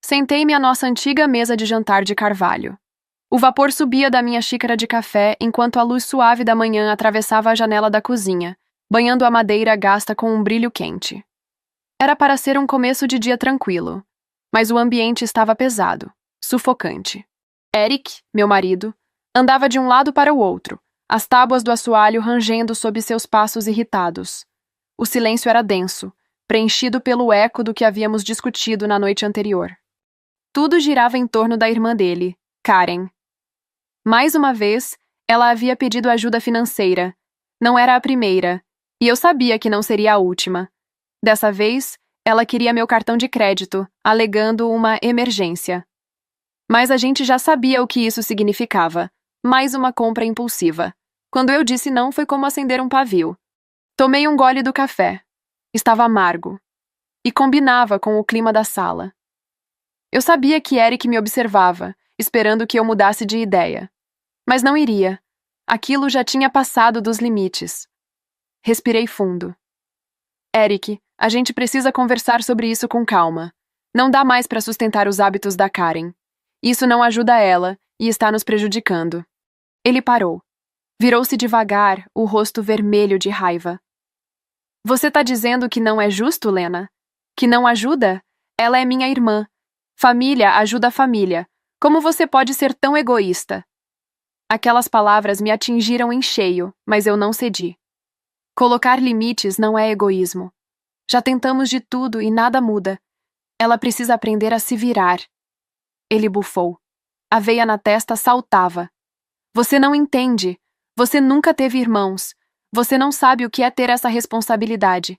Sentei-me à nossa antiga mesa de jantar de carvalho. O vapor subia da minha xícara de café enquanto a luz suave da manhã atravessava a janela da cozinha, banhando a madeira gasta com um brilho quente. Era para ser um começo de dia tranquilo, mas o ambiente estava pesado, sufocante. Eric, meu marido, andava de um lado para o outro, as tábuas do assoalho rangendo sob seus passos irritados. O silêncio era denso, preenchido pelo eco do que havíamos discutido na noite anterior. Tudo girava em torno da irmã dele, Karen. Mais uma vez, ela havia pedido ajuda financeira. Não era a primeira, e eu sabia que não seria a última. Dessa vez, ela queria meu cartão de crédito, alegando uma emergência. Mas a gente já sabia o que isso significava. Mais uma compra impulsiva. Quando eu disse não, foi como acender um pavio. Tomei um gole do café. Estava amargo. E combinava com o clima da sala. Eu sabia que Eric me observava, esperando que eu mudasse de ideia. Mas não iria. Aquilo já tinha passado dos limites. Respirei fundo. Eric, a gente precisa conversar sobre isso com calma. Não dá mais para sustentar os hábitos da Karen. Isso não ajuda ela e está nos prejudicando. Ele parou. Virou-se devagar, o rosto vermelho de raiva. Você tá dizendo que não é justo, Lena? Que não ajuda? Ela é minha irmã. Família ajuda a família. Como você pode ser tão egoísta? Aquelas palavras me atingiram em cheio, mas eu não cedi. Colocar limites não é egoísmo. Já tentamos de tudo e nada muda. Ela precisa aprender a se virar. Ele bufou. A veia na testa saltava. Você não entende. Você nunca teve irmãos. Você não sabe o que é ter essa responsabilidade.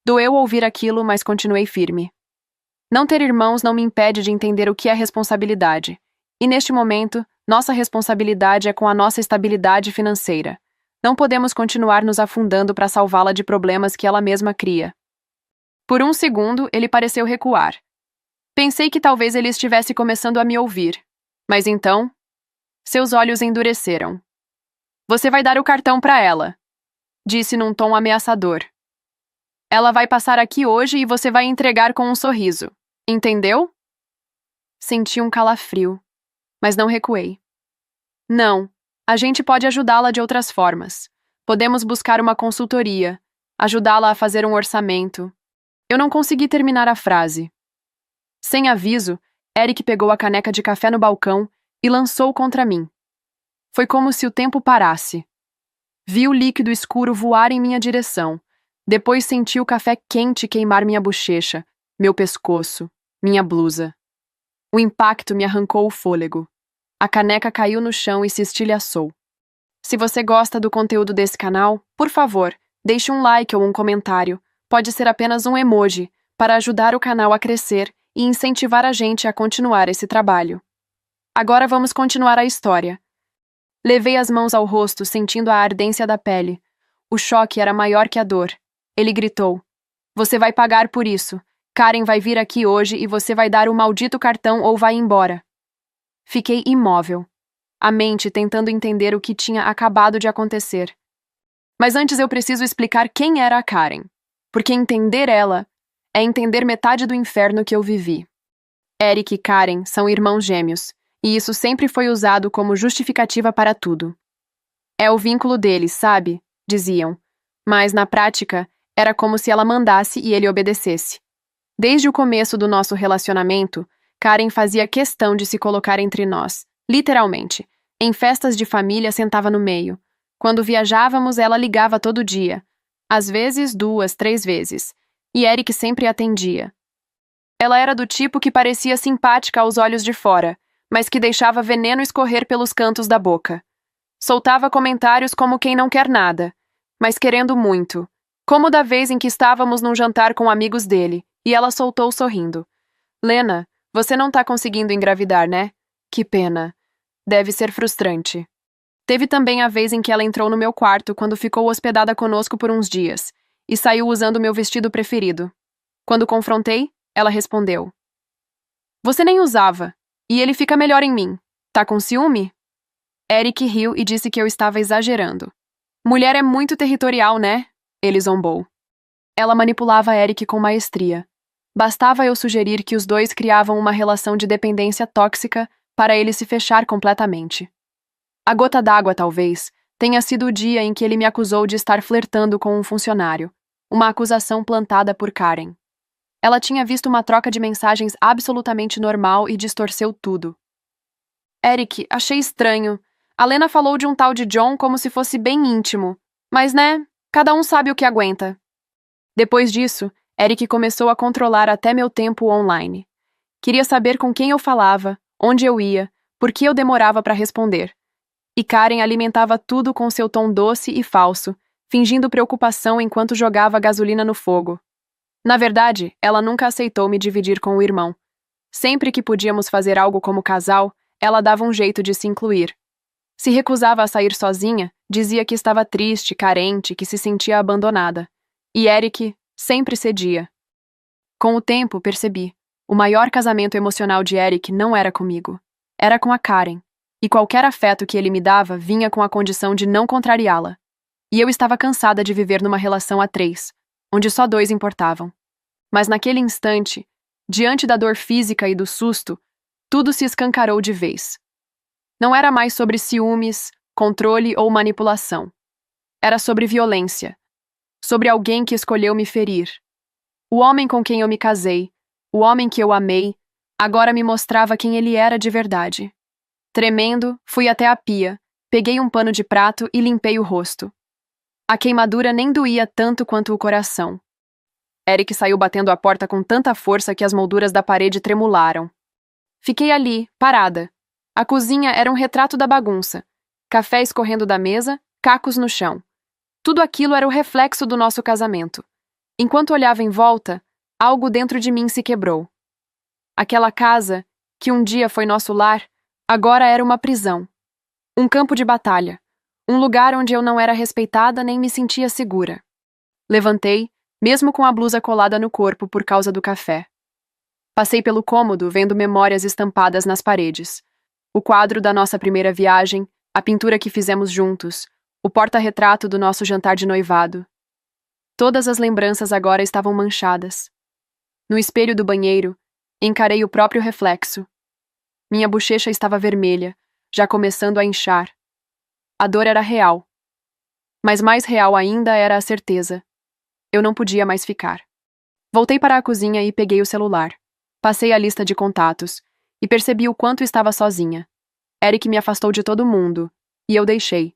Doeu ouvir aquilo, mas continuei firme. Não ter irmãos não me impede de entender o que é responsabilidade. E neste momento, nossa responsabilidade é com a nossa estabilidade financeira. Não podemos continuar nos afundando para salvá-la de problemas que ela mesma cria. Por um segundo, ele pareceu recuar. Pensei que talvez ele estivesse começando a me ouvir. Mas então, seus olhos endureceram. Você vai dar o cartão para ela, disse num tom ameaçador. Ela vai passar aqui hoje e você vai entregar com um sorriso. Entendeu? Senti um calafrio, mas não recuei. Não, a gente pode ajudá-la de outras formas. Podemos buscar uma consultoria, ajudá-la a fazer um orçamento. Eu não consegui terminar a frase. Sem aviso, Eric pegou a caneca de café no balcão e lançou contra mim. Foi como se o tempo parasse. Vi o líquido escuro voar em minha direção. Depois senti o café quente queimar minha bochecha, meu pescoço, minha blusa. O impacto me arrancou o fôlego. A caneca caiu no chão e se estilhaçou. Se você gosta do conteúdo desse canal, por favor, deixe um like ou um comentário. Pode ser apenas um emoji, para ajudar o canal a crescer e incentivar a gente a continuar esse trabalho. Agora vamos continuar a história. Levei as mãos ao rosto, sentindo a ardência da pele. O choque era maior que a dor. Ele gritou. Você vai pagar por isso. Karen vai vir aqui hoje e você vai dar o maldito cartão ou vai embora. Fiquei imóvel, a mente tentando entender o que tinha acabado de acontecer. Mas antes eu preciso explicar quem era a Karen, porque entender ela é entender metade do inferno que eu vivi. Eric e Karen são irmãos gêmeos, e isso sempre foi usado como justificativa para tudo. É o vínculo deles, sabe? Diziam. Mas, na prática, era como se ela mandasse e ele obedecesse. Desde o começo do nosso relacionamento, Karen fazia questão de se colocar entre nós, literalmente. Em festas de família sentava no meio. Quando viajávamos, ela ligava todo dia. Às vezes 2, 3 vezes. E Eric sempre atendia. Ela era do tipo que parecia simpática aos olhos de fora, mas que deixava veneno escorrer pelos cantos da boca. Soltava comentários como quem não quer nada, mas querendo muito. Como da vez em que estávamos num jantar com amigos dele, e ela soltou sorrindo. Lena, você não tá conseguindo engravidar, né? Que pena. Deve ser frustrante. Teve também a vez em que ela entrou no meu quarto quando ficou hospedada conosco por uns dias, e saiu usando meu vestido preferido. Quando confrontei, ela respondeu. Você nem usava, e ele fica melhor em mim. Tá com ciúme? Eric riu e disse que eu estava exagerando. Mulher é muito territorial, né? Ele zombou. Ela manipulava Eric com maestria. Bastava eu sugerir que os dois criavam uma relação de dependência tóxica para ele se fechar completamente. A gota d'água, talvez, tenha sido o dia em que ele me acusou de estar flertando com um funcionário, uma acusação plantada por Karen. Ela tinha visto uma troca de mensagens absolutamente normal e distorceu tudo. Eric, achei estranho. A Lena falou de um tal de John como se fosse bem íntimo. Mas, né, cada um sabe o que aguenta. Depois disso, Eric começou a controlar até meu tempo online. Queria saber com quem eu falava, onde eu ia, por que eu demorava para responder. E Karen alimentava tudo com seu tom doce e falso, fingindo preocupação enquanto jogava gasolina no fogo. Na verdade, ela nunca aceitou me dividir com o irmão. Sempre que podíamos fazer algo como casal, ela dava um jeito de se incluir. Se recusava a sair sozinha, dizia que estava triste, carente, que se sentia abandonada. E Eric sempre cedia. Com o tempo, percebi. O maior casamento emocional de Eric não era comigo. Era com a Karen. E qualquer afeto que ele me dava vinha com a condição de não contrariá-la. E eu estava cansada de viver numa relação a três, onde só dois importavam. Mas naquele instante, diante da dor física e do susto, tudo se escancarou de vez. Não era mais sobre ciúmes, controle ou manipulação. Era sobre violência. Sobre alguém que escolheu me ferir. O homem com quem eu me casei, o homem que eu amei, agora me mostrava quem ele era de verdade. Tremendo, fui até a pia, peguei um pano de prato e limpei o rosto. A queimadura nem doía tanto quanto o coração. Eric saiu batendo a porta com tanta força que as molduras da parede tremularam. Fiquei ali, parada. A cozinha era um retrato da bagunça. Café escorrendo da mesa, cacos no chão. Tudo aquilo era o reflexo do nosso casamento. Enquanto olhava em volta, algo dentro de mim se quebrou. Aquela casa, que um dia foi nosso lar, agora era uma prisão. Um campo de batalha. Um lugar onde eu não era respeitada nem me sentia segura. Levantei, mesmo com a blusa colada no corpo por causa do café. Passei pelo cômodo vendo memórias estampadas nas paredes. O quadro da nossa primeira viagem, a pintura que fizemos juntos, o porta-retrato do nosso jantar de noivado. Todas as lembranças agora estavam manchadas. No espelho do banheiro, encarei o próprio reflexo. Minha bochecha estava vermelha, já começando a inchar. A dor era real. Mas mais real ainda era a certeza. Eu não podia mais ficar. Voltei para a cozinha e peguei o celular. Passei a lista de contatos e percebi o quanto estava sozinha. Eric me afastou de todo mundo, e eu deixei.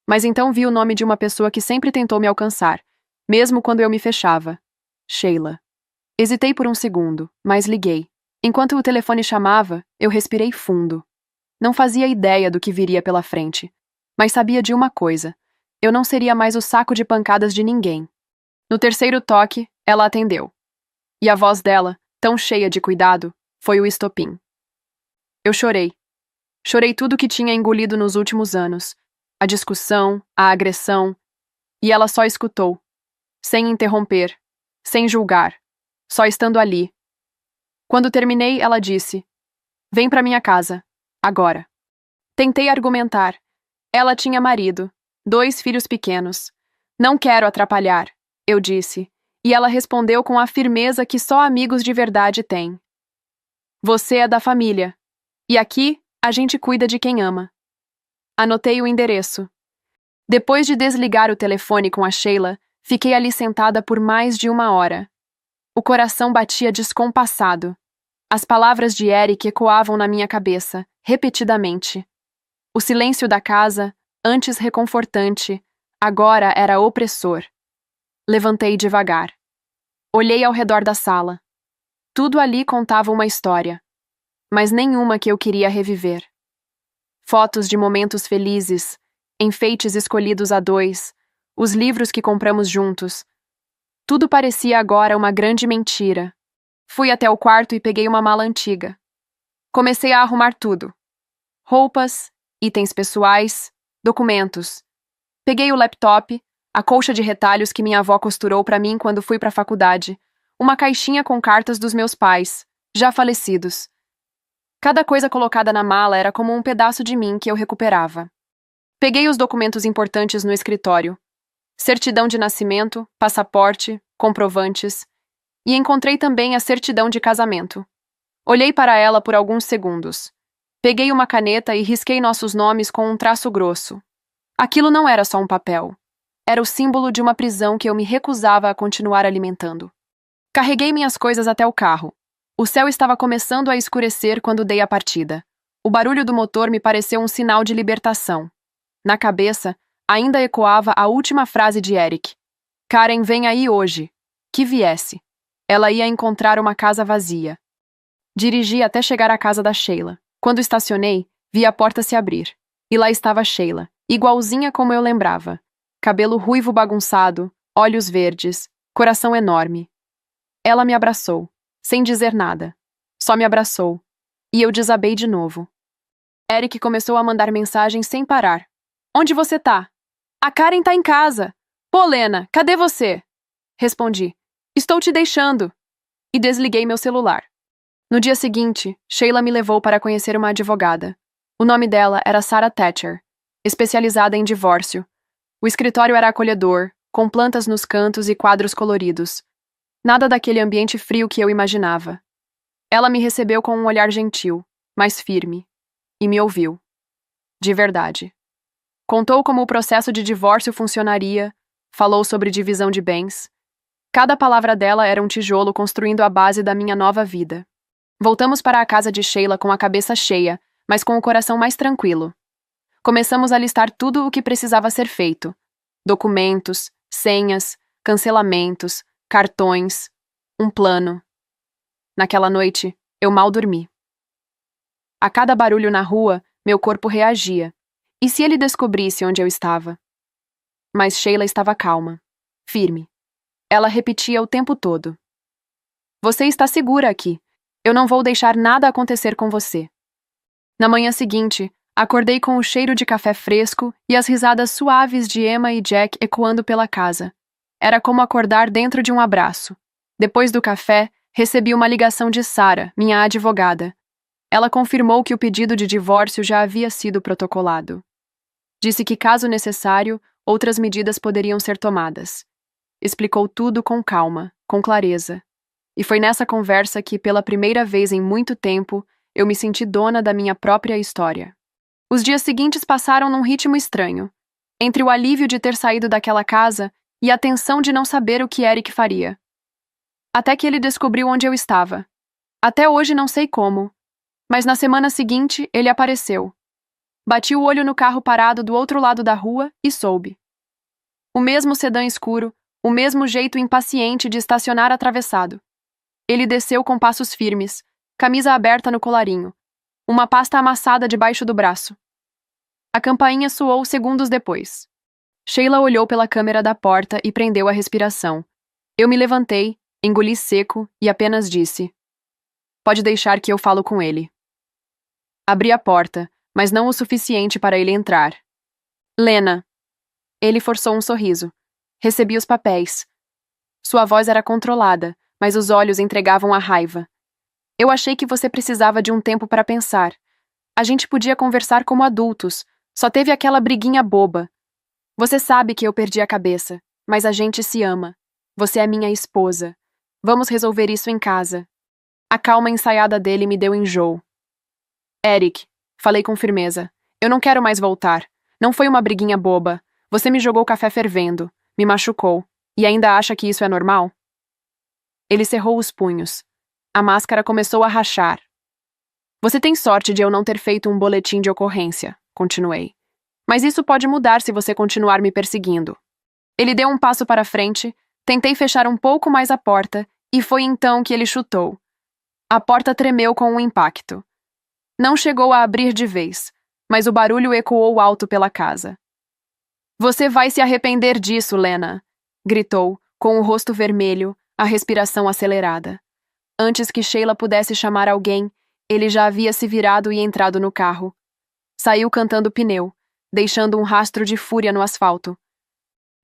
Mas então vi o nome de uma pessoa que sempre tentou me alcançar, mesmo quando eu me fechava. Sheila. Hesitei por um segundo, mas liguei. Enquanto o telefone chamava, eu respirei fundo. Não fazia ideia do que viria pela frente, mas sabia de uma coisa. Eu não seria mais o saco de pancadas de ninguém. No terceiro toque, ela atendeu. E a voz dela, tão cheia de cuidado, foi o estopim. Eu chorei. Chorei tudo que tinha engolido nos últimos anos. A discussão, a agressão. E ela só escutou. Sem interromper. Sem julgar. Só estando ali. Quando terminei, ela disse: "Vem pra minha casa. Agora." Tentei argumentar. Ela tinha marido. 2 filhos pequenos. "Não quero atrapalhar", eu disse. E ela respondeu com a firmeza que só amigos de verdade têm. "Você é da família. E aqui, a gente cuida de quem ama." Anotei o endereço. Depois de desligar o telefone com a Sheila, fiquei ali sentada por mais de 1 hora. O coração batia descompassado. As palavras de Eric ecoavam na minha cabeça, repetidamente. O silêncio da casa, antes reconfortante, agora era opressor. Levantei devagar. Olhei ao redor da sala. Tudo ali contava uma história, mas nenhuma que eu queria reviver. Fotos de momentos felizes, enfeites escolhidos a 2, os livros que compramos juntos. Tudo parecia agora uma grande mentira. Fui até o quarto e peguei uma mala antiga. Comecei a arrumar tudo. Roupas, itens pessoais, documentos. Peguei o laptop, a colcha de retalhos que minha avó costurou para mim quando fui para a faculdade, uma caixinha com cartas dos meus pais, já falecidos. Cada coisa colocada na mala era como um pedaço de mim que eu recuperava. Peguei os documentos importantes no escritório. Certidão de nascimento, passaporte, comprovantes. E encontrei também a certidão de casamento. Olhei para ela por alguns segundos. Peguei uma caneta e risquei nossos nomes com um traço grosso. Aquilo não era só um papel. Era o símbolo de uma prisão que eu me recusava a continuar alimentando. Carreguei minhas coisas até o carro. O céu estava começando a escurecer quando dei a partida. O barulho do motor me pareceu um sinal de libertação. Na cabeça, ainda ecoava a última frase de Eric. Karen, vem aí hoje. Que viesse. Ela ia encontrar uma casa vazia. Dirigi até chegar à casa da Sheila. Quando estacionei, vi a porta se abrir. E lá estava Sheila, igualzinha como eu lembrava. Cabelo ruivo bagunçado, olhos verdes, coração enorme. Ela me abraçou, sem dizer nada. Só me abraçou. E eu desabei de novo. Eric começou a mandar mensagens sem parar. Onde você tá? A Karen tá em casa. Pô, Lena, cadê você? Respondi. Estou te deixando. E desliguei meu celular. No dia seguinte, Sheila me levou para conhecer uma advogada. O nome dela era Sarah Thatcher, especializada em divórcio. O escritório era acolhedor, com plantas nos cantos e quadros coloridos. Nada daquele ambiente frio que eu imaginava. Ela me recebeu com um olhar gentil, mas firme, e me ouviu. De verdade. Contou como o processo de divórcio funcionaria, falou sobre divisão de bens. Cada palavra dela era um tijolo construindo a base da minha nova vida. Voltamos para a casa de Sheila com a cabeça cheia, mas com o coração mais tranquilo. Começamos a listar tudo o que precisava ser feito. Documentos, senhas, cancelamentos, cartões, um plano. Naquela noite, eu mal dormi. A cada barulho na rua, meu corpo reagia. E se ele descobrisse onde eu estava? Mas Sheila estava calma, firme. Ela repetia o tempo todo. Você está segura aqui. Eu não vou deixar nada acontecer com você. Na manhã seguinte, acordei com o cheiro de café fresco e as risadas suaves de Emma e Jack ecoando pela casa. Era como acordar dentro de um abraço. Depois do café, recebi uma ligação de Sarah, minha advogada. Ela confirmou que o pedido de divórcio já havia sido protocolado. Disse que, caso necessário, outras medidas poderiam ser tomadas. Explicou tudo com calma, com clareza. E foi nessa conversa que, pela primeira vez em muito tempo, eu me senti dona da minha própria história. Os dias seguintes passaram num ritmo estranho, entre o alívio de ter saído daquela casa e a tensão de não saber o que Eric faria. Até que ele descobriu onde eu estava. Até hoje não sei como, mas na semana seguinte ele apareceu. Bati o olho no carro parado do outro lado da rua e soube. O mesmo sedã escuro, o mesmo jeito impaciente de estacionar atravessado. Ele desceu com passos firmes, camisa aberta no colarinho, uma pasta amassada debaixo do braço. A campainha soou segundos depois. Sheila olhou pela câmera da porta e prendeu a respiração. Eu me levantei, engoli seco e apenas disse: Pode deixar que eu falo com ele. Abri a porta, mas não o suficiente para ele entrar. Lena. Ele forçou um sorriso. Recebi os papéis. Sua voz era controlada, mas os olhos entregavam a raiva. Eu achei que você precisava de um tempo para pensar. A gente podia conversar como adultos, só teve aquela briguinha boba. Você sabe que eu perdi a cabeça, mas a gente se ama. Você é minha esposa. Vamos resolver isso em casa. A calma ensaiada dele me deu enjoo. Eric, falei com firmeza, eu não quero mais voltar. Não foi uma briguinha boba. Você me jogou café fervendo, me machucou, e ainda acha que isso é normal? Ele cerrou os punhos. A máscara começou a rachar. Você tem sorte de eu não ter feito um boletim de ocorrência, continuei. Mas isso pode mudar se você continuar me perseguindo. Ele deu um passo para frente, tentei fechar um pouco mais a porta, e foi então que ele chutou. A porta tremeu com um impacto. Não chegou a abrir de vez, mas o barulho ecoou alto pela casa. Você vai se arrepender disso, Lena, gritou, com o rosto vermelho, a respiração acelerada. Antes que Sheila pudesse chamar alguém, ele já havia se virado e entrado no carro. Saiu cantando pneu, deixando um rastro de fúria no asfalto.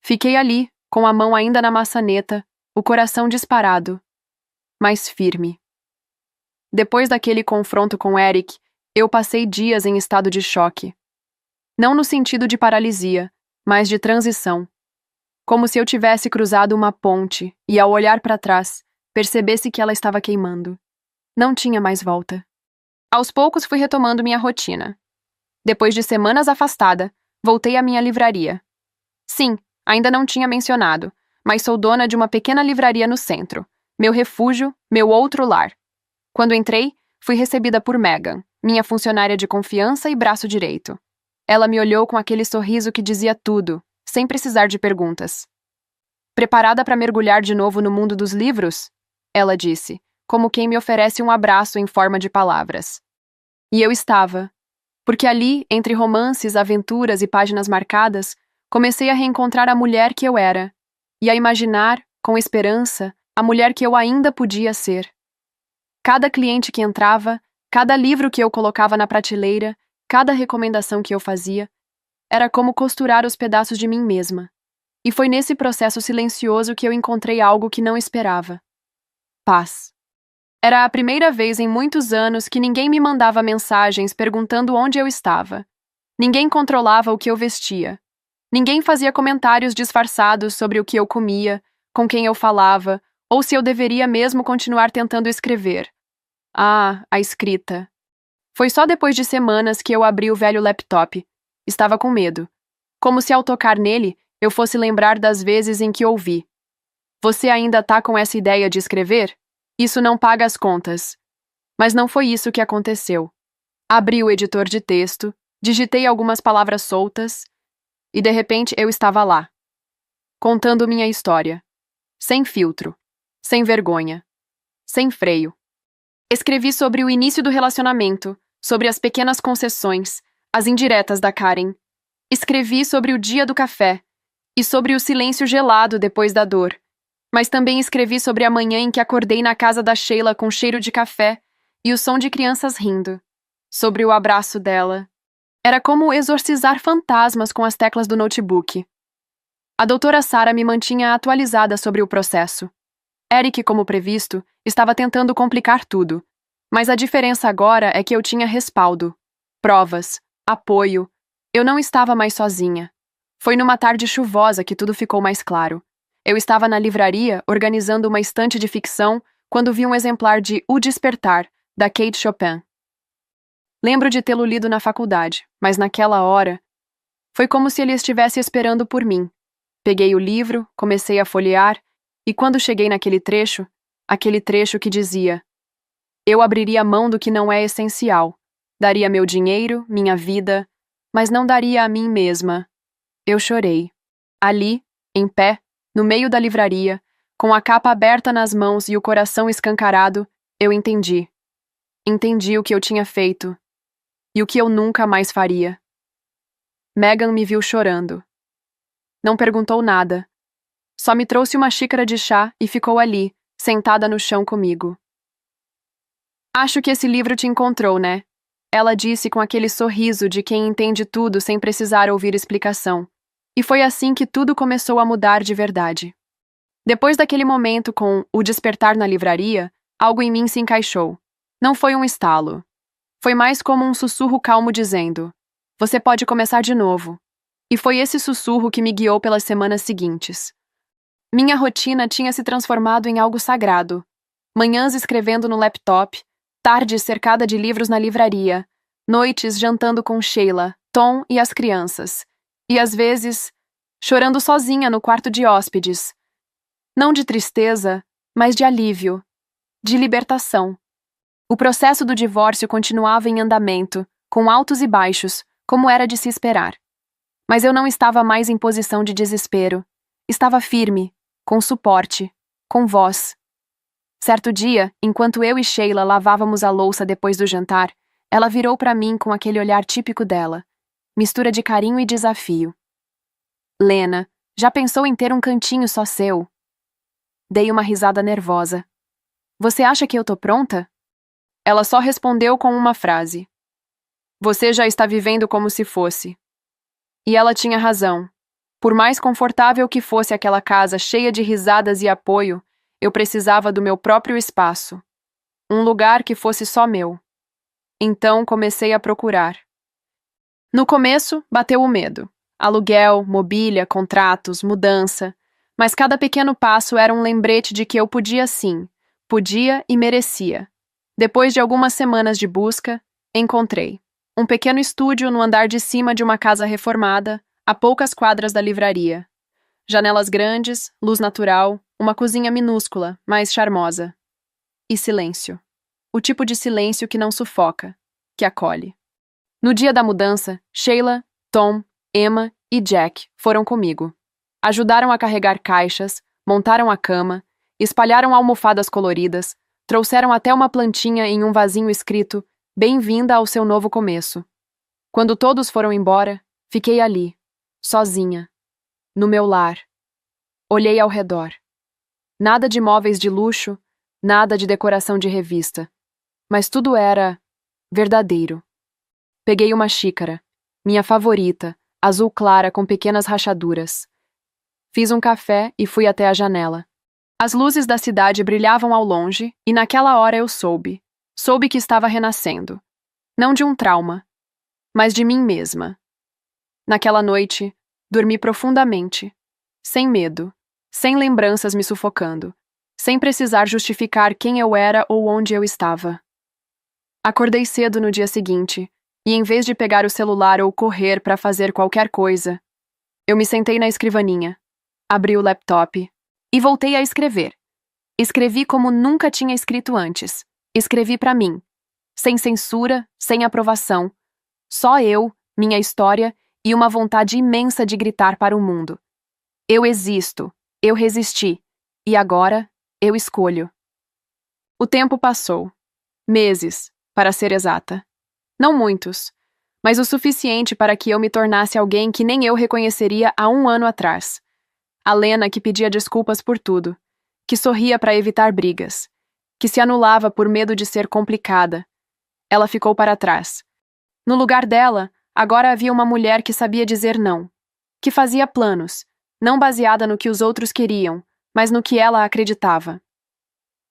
Fiquei ali, com a mão ainda na maçaneta, o coração disparado, mas firme. Depois daquele confronto com Eric, eu passei dias em estado de choque. Não no sentido de paralisia, mas de transição. Como se eu tivesse cruzado uma ponte e, ao olhar para trás, percebesse que ela estava queimando. Não tinha mais volta. Aos poucos fui retomando minha rotina. Depois de semanas afastada, voltei à minha livraria. Sim, ainda não tinha mencionado, mas sou dona de uma pequena livraria no centro. Meu refúgio, meu outro lar. Quando entrei, fui recebida por Megan, minha funcionária de confiança e braço direito. Ela me olhou com aquele sorriso que dizia tudo, sem precisar de perguntas. Preparada para mergulhar de novo no mundo dos livros? Ela disse, como quem me oferece um abraço em forma de palavras. E eu estava. Porque ali, entre romances, aventuras e páginas marcadas, comecei a reencontrar a mulher que eu era, e a imaginar, com esperança, a mulher que eu ainda podia ser. Cada cliente que entrava, cada livro que eu colocava na prateleira, cada recomendação que eu fazia, era como costurar os pedaços de mim mesma. E foi nesse processo silencioso que eu encontrei algo que não esperava. Paz. Era a primeira vez em muitos anos que ninguém me mandava mensagens perguntando onde eu estava. Ninguém controlava o que eu vestia. Ninguém fazia comentários disfarçados sobre o que eu comia, com quem eu falava, ou se eu deveria mesmo continuar tentando escrever. Ah, a escrita. Foi só depois de semanas que eu abri o velho laptop. Estava com medo. Como se ao tocar nele, eu fosse lembrar das vezes em que ouvi. Você ainda tá com essa ideia de escrever? Isso não paga as contas. Mas não foi isso que aconteceu. Abri o editor de texto, digitei algumas palavras soltas, e de repente eu estava lá, contando minha história. Sem filtro, sem vergonha, sem freio. Escrevi sobre o início do relacionamento, sobre as pequenas concessões, as indiretas da Karen. Escrevi sobre o dia do café e sobre o silêncio gelado depois da dor. Mas também escrevi sobre a manhã em que acordei na casa da Sheila com cheiro de café e o som de crianças rindo. Sobre o abraço dela. Era como exorcizar fantasmas com as teclas do notebook. A doutora Sarah me mantinha atualizada sobre o processo. Eric, como previsto, estava tentando complicar tudo. Mas a diferença agora é que eu tinha respaldo, provas, apoio. Eu não estava mais sozinha. Foi numa tarde chuvosa que tudo ficou mais claro. Eu estava na livraria, organizando uma estante de ficção, quando vi um exemplar de O Despertar, da Kate Chopin. Lembro de tê-lo lido na faculdade, mas naquela hora, foi como se ele estivesse esperando por mim. Peguei o livro, comecei a folhear, e quando cheguei naquele trecho, aquele trecho que dizia: eu abriria mão do que não é essencial, daria meu dinheiro, minha vida, mas não daria a mim mesma. Eu chorei. Ali, em pé, no meio da livraria, com a capa aberta nas mãos e o coração escancarado, eu entendi. Entendi o que eu tinha feito. E o que eu nunca mais faria. Megan me viu chorando. Não perguntou nada. Só me trouxe uma xícara de chá e ficou ali, sentada no chão comigo. Acho que esse livro te encontrou, né? Ela disse com aquele sorriso de quem entende tudo sem precisar ouvir explicação. E foi assim que tudo começou a mudar de verdade. Depois daquele momento com O Despertar na livraria, algo em mim se encaixou. Não foi um estalo. Foi mais como um sussurro calmo dizendo: você pode começar de novo. E foi esse sussurro que me guiou pelas semanas seguintes. Minha rotina tinha se transformado em algo sagrado. Manhãs escrevendo no laptop, tardes cercada de livros na livraria, noites jantando com Sheila, Tom e as crianças. E às vezes, chorando sozinha no quarto de hóspedes. Não de tristeza, mas de alívio, de libertação. O processo do divórcio continuava em andamento, com altos e baixos, como era de se esperar. Mas eu não estava mais em posição de desespero. Estava firme, com suporte, com voz. Certo dia, enquanto eu e Sheila lavávamos a louça depois do jantar, ela virou para mim com aquele olhar típico dela, mistura de carinho e desafio. Lena, já pensou em ter um cantinho só seu? Dei uma risada nervosa. Você acha que eu tô pronta? Ela só respondeu com uma frase. Você já está vivendo como se fosse. E ela tinha razão. Por mais confortável que fosse aquela casa cheia de risadas e apoio, eu precisava do meu próprio espaço. Um lugar que fosse só meu. Então comecei a procurar. No começo, bateu o medo. Aluguel, mobília, contratos, mudança. Mas cada pequeno passo era um lembrete de que eu podia sim, Podia e merecia. Depois de algumas semanas de busca, encontrei um pequeno estúdio no andar de cima de uma casa reformada, a poucas quadras da livraria. Janelas grandes, luz natural, uma cozinha minúscula, mas charmosa. E silêncio. O tipo de silêncio que não sufoca, que acolhe. No dia da mudança, Sheila, Tom, Emma e Jack foram comigo. Ajudaram a carregar caixas, montaram a cama, espalharam almofadas coloridas, trouxeram até uma plantinha em um vasinho escrito "Bem-vinda ao seu novo começo". Quando todos foram embora, fiquei ali, sozinha, no meu lar. Olhei ao redor. Nada de móveis de luxo, nada de decoração de revista. Mas tudo era verdadeiro. Peguei uma xícara, minha favorita, azul clara com pequenas rachaduras. Fiz um café e fui até a janela. As luzes da cidade brilhavam ao longe e naquela hora eu soube que estava renascendo. Não de um trauma, mas de mim mesma. Naquela noite, dormi profundamente, sem medo, sem lembranças me sufocando, sem precisar justificar quem eu era ou onde eu estava. Acordei cedo no dia seguinte, e em vez de pegar o celular ou correr para fazer qualquer coisa, eu me sentei na escrivaninha, abri o laptop e voltei a escrever. Escrevi como nunca tinha escrito antes. Escrevi para mim, sem censura, sem aprovação. Só eu, minha história e uma vontade imensa de gritar para o mundo. Eu existo, eu resisti, e agora eu escolho. O tempo passou. Meses, para ser exata. Não muitos, mas o suficiente para que eu me tornasse alguém que nem eu reconheceria há um ano atrás. A Lena que pedia desculpas por tudo, que sorria para evitar brigas, que se anulava por medo de ser complicada. Ela ficou para trás. No lugar dela, agora havia uma mulher que sabia dizer não, que fazia planos, não baseada no que os outros queriam, mas no que ela acreditava.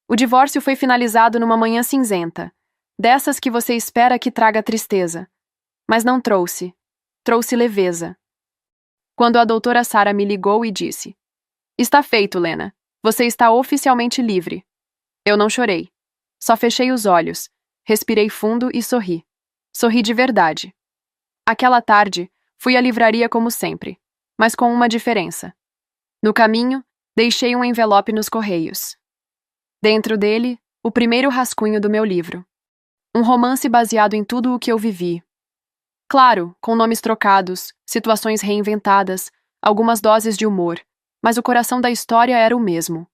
O divórcio foi finalizado numa manhã cinzenta, dessas que você espera que traga tristeza. Mas não trouxe. Trouxe leveza. Quando a doutora Sarah me ligou e disse: "Está feito, Lena. Você está oficialmente livre." Eu não chorei. Só fechei os olhos, respirei fundo e sorri. Sorri de verdade. Aquela tarde, fui à livraria como sempre, mas com uma diferença. No caminho, deixei um envelope nos correios. Dentro dele, o primeiro rascunho do meu livro. Um romance baseado em tudo o que eu vivi. Claro, com nomes trocados, situações reinventadas, algumas doses de humor, mas o coração da história era o mesmo.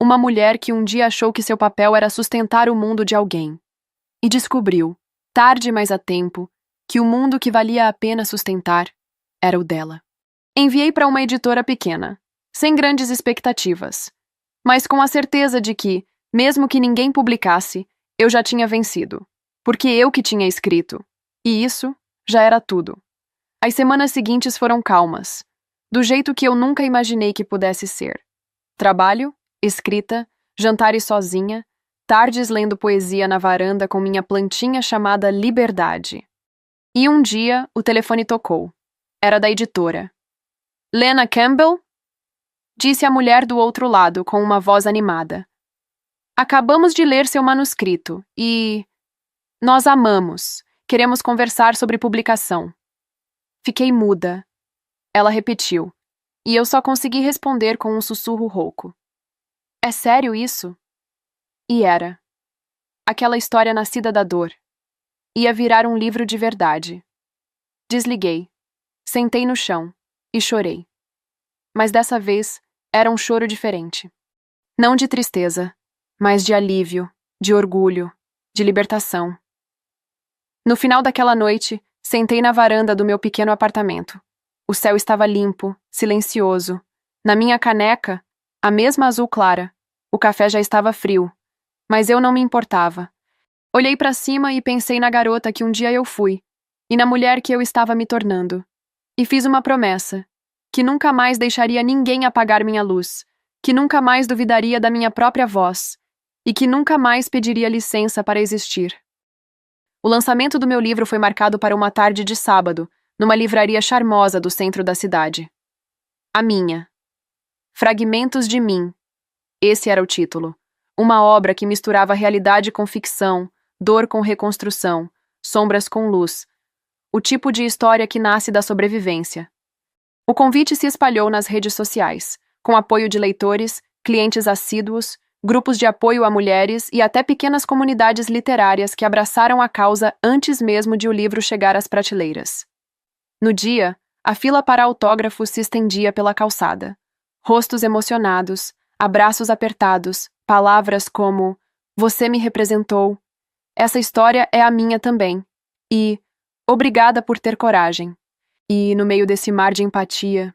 Uma mulher que um dia achou que seu papel era sustentar o mundo de alguém. E descobriu, tarde mas a tempo, que o mundo que valia a pena sustentar era o dela. Enviei para uma editora pequena, sem grandes expectativas, mas com a certeza de que, mesmo que ninguém publicasse, eu já tinha vencido, porque eu que tinha escrito. E isso já era tudo. As semanas seguintes foram calmas, do jeito que eu nunca imaginei que pudesse ser. Trabalho, escrita, jantares sozinha, tardes lendo poesia na varanda com minha plantinha chamada Liberdade. E um dia o telefone tocou. Era da editora. "Lena Campbell?" Disse a mulher do outro lado com uma voz animada. "Acabamos de ler seu manuscrito e... nós amamos. Queremos conversar sobre publicação." Fiquei muda. Ela repetiu, e eu só consegui responder com um sussurro rouco. "É sério isso?" E era. Aquela história nascida da dor. Ia virar um livro de verdade. Desliguei. Sentei no chão e chorei. Mas dessa vez era um choro diferente. Não de tristeza, mas de alívio, de orgulho, de libertação. No final daquela noite, sentei na varanda do meu pequeno apartamento. O céu estava limpo, silencioso. Na minha caneca, a mesma azul clara, o café já estava frio, mas eu não me importava. Olhei para cima e pensei na garota que um dia eu fui, e na mulher que eu estava me tornando. E fiz uma promessa, que nunca mais deixaria ninguém apagar minha luz, que nunca mais duvidaria da minha própria voz, e que nunca mais pediria licença para existir. O lançamento do meu livro foi marcado para uma tarde de sábado, numa livraria charmosa do centro da cidade. A minha. Fragmentos de mim. Esse era o título. Uma obra que misturava realidade com ficção, dor com reconstrução, sombras com luz. O tipo de história que nasce da sobrevivência. O convite se espalhou nas redes sociais, com apoio de leitores, clientes assíduos, grupos de apoio a mulheres e até pequenas comunidades literárias que abraçaram a causa antes mesmo de o livro chegar às prateleiras. No dia, a fila para autógrafos se estendia pela calçada. Rostos emocionados, abraços apertados, palavras como "Você me representou", "Essa história é a minha também" e "Obrigada por ter coragem". E, no meio desse mar de empatia,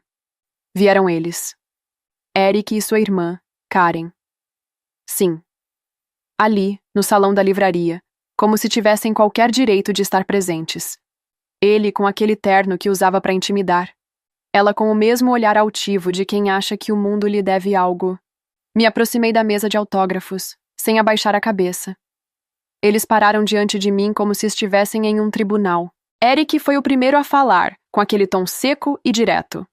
vieram eles. Eric e sua irmã, Karen. Sim. Ali, no salão da livraria, como se tivessem qualquer direito de estar presentes. Ele com aquele terno que usava para intimidar. Ela com o mesmo olhar altivo de quem acha que o mundo lhe deve algo. Me aproximei da mesa de autógrafos, sem abaixar a cabeça. Eles pararam diante de mim como se estivessem em um tribunal. Eric foi o primeiro a falar, com aquele tom seco e direto.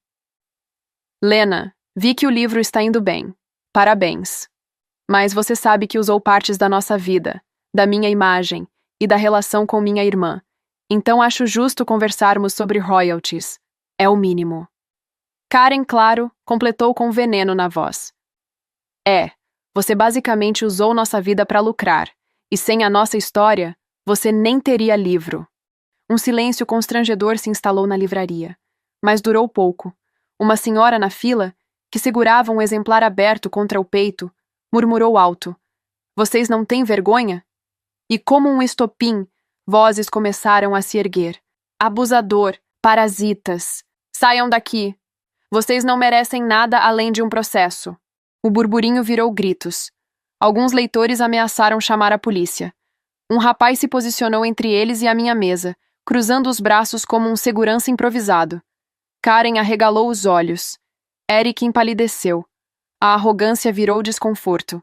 "Lena, vi que o livro está indo bem. Parabéns. Mas você sabe que usou partes da nossa vida, da minha imagem e da relação com minha irmã. Então acho justo conversarmos sobre royalties. É o mínimo." Karen, claro, completou com veneno na voz. Você basicamente usou nossa vida para lucrar, e sem a nossa história, você nem teria livro." Um silêncio constrangedor se instalou na livraria, mas durou pouco. Uma senhora na fila, que segurava um exemplar aberto contra o peito, murmurou alto: "Vocês não têm vergonha?" E como um estopim, vozes começaram a se erguer. "Abusador, parasitas, saiam daqui. Vocês não merecem nada além de um processo." O burburinho virou gritos. Alguns leitores ameaçaram chamar a polícia. Um rapaz se posicionou entre eles e a minha mesa, cruzando os braços como um segurança improvisado. Karen arregalou os olhos. Eric empalideceu. A arrogância virou desconforto.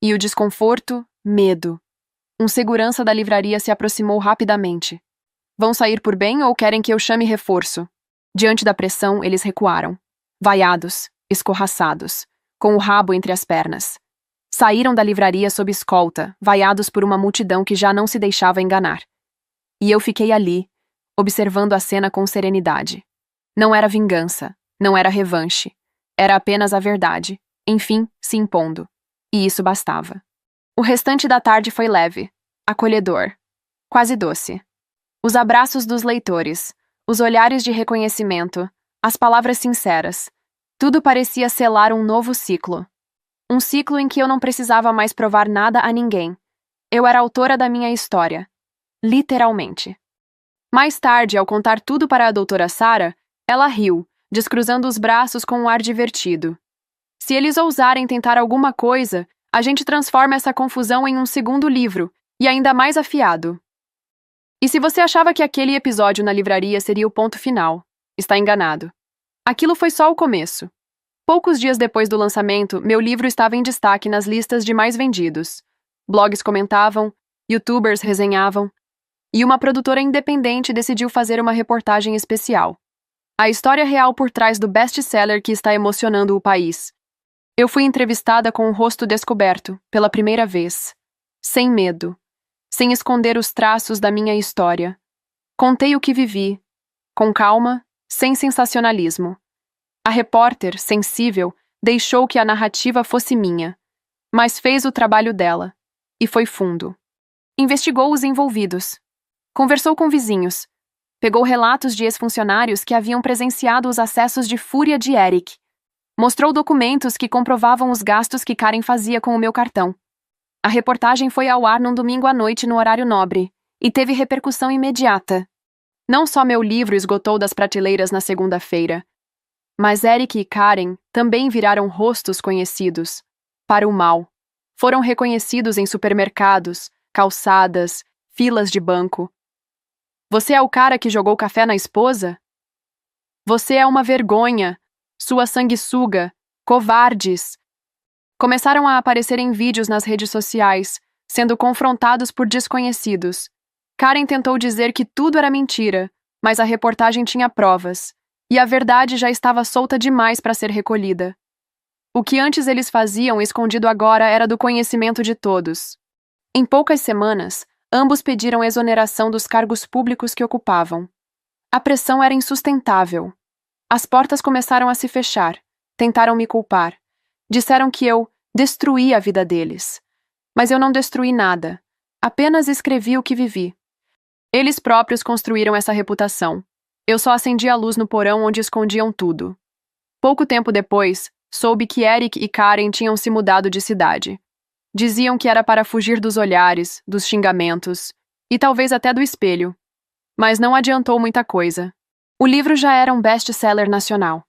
E o desconforto, medo. Um segurança da livraria se aproximou rapidamente. "Vão sair por bem ou querem que eu chame reforço?" Diante da pressão, eles recuaram. Vaiados, escorraçados, com o rabo entre as pernas. Saíram da livraria sob escolta, vaiados por uma multidão que já não se deixava enganar. E eu fiquei ali, observando a cena com serenidade. Não era vingança, não era revanche. Era apenas a verdade, enfim, se impondo. E isso bastava. O restante da tarde foi leve, acolhedor, quase doce. Os abraços dos leitores, os olhares de reconhecimento, as palavras sinceras. Tudo parecia selar um novo ciclo. Um ciclo em que eu não precisava mais provar nada a ninguém. Eu era autora da minha história. Literalmente. Mais tarde, ao contar tudo para a doutora Sarah, ela riu, descruzando os braços com um ar divertido. "Se eles ousarem tentar alguma coisa, a gente transforma essa confusão em um segundo livro, e ainda mais afiado." E se você achava que aquele episódio na livraria seria o ponto final, está enganado. Aquilo foi só o começo. Poucos dias depois do lançamento, meu livro estava em destaque nas listas de mais vendidos. Blogs comentavam, YouTubers resenhavam, e uma produtora independente decidiu fazer uma reportagem especial. A história real por trás do best-seller que está emocionando o país. Eu fui entrevistada com o rosto descoberto, pela primeira vez. Sem medo. Sem esconder os traços da minha história. Contei o que vivi. Com calma, sem sensacionalismo. A repórter, sensível, deixou que a narrativa fosse minha, mas fez o trabalho dela, e foi fundo. Investigou os envolvidos. Conversou com vizinhos. Pegou relatos de ex-funcionários que haviam presenciado os acessos de fúria de Eric. Mostrou documentos que comprovavam os gastos que Karen fazia com o meu cartão. A reportagem foi ao ar num domingo à noite no horário nobre, e teve repercussão imediata. Não só meu livro esgotou das prateleiras na segunda-feira, mas Eric e Karen também viraram rostos conhecidos, para o mal. Foram reconhecidos em supermercados, calçadas, filas de banco. "Você é o cara que jogou café na esposa? Você é uma vergonha, sua sanguessuga, covardes." Começaram a aparecer em vídeos nas redes sociais, sendo confrontados por desconhecidos. Karen tentou dizer que tudo era mentira, mas a reportagem tinha provas, e a verdade já estava solta demais para ser recolhida. O que antes eles faziam escondido agora era do conhecimento de todos. Em poucas semanas, ambos pediram exoneração dos cargos públicos que ocupavam. A pressão era insustentável. As portas começaram a se fechar. Tentaram me culpar. Disseram que eu destruí a vida deles. Mas eu não destruí nada. Apenas escrevi o que vivi. Eles próprios construíram essa reputação. Eu só acendi a luz no porão onde escondiam tudo. Pouco tempo depois, soube que Eric e Karen tinham se mudado de cidade. Diziam que era para fugir dos olhares, dos xingamentos e talvez até do espelho. Mas não adiantou muita coisa. O livro já era um best-seller nacional.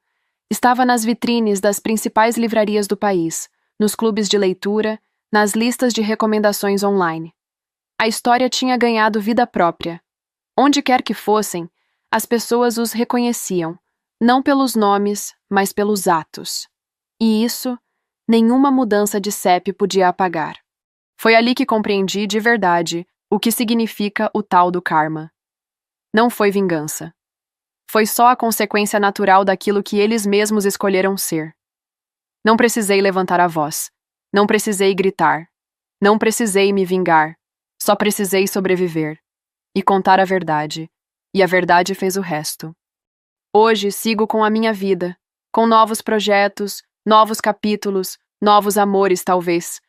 Estava nas vitrines das principais livrarias do país, nos clubes de leitura, nas listas de recomendações online. A história tinha ganhado vida própria. Onde quer que fossem, as pessoas os reconheciam, não pelos nomes, mas pelos atos. E isso, nenhuma mudança de CEP podia apagar. Foi ali que compreendi de verdade o que significa o tal do karma. Não foi vingança. Foi só a consequência natural daquilo que eles mesmos escolheram ser. Não precisei levantar a voz. Não precisei gritar. Não precisei me vingar. Só precisei sobreviver. E contar a verdade. E a verdade fez o resto. Hoje sigo com a minha vida, com novos projetos, novos capítulos, novos amores, talvez.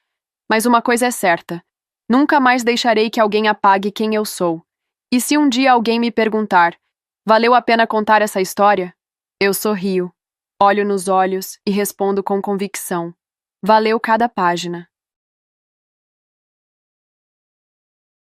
Mas uma coisa é certa: nunca mais deixarei que alguém apague quem eu sou. E se um dia alguém me perguntar, valeu a pena contar essa história? Eu sorrio, olho nos olhos e respondo com convicção: valeu cada página.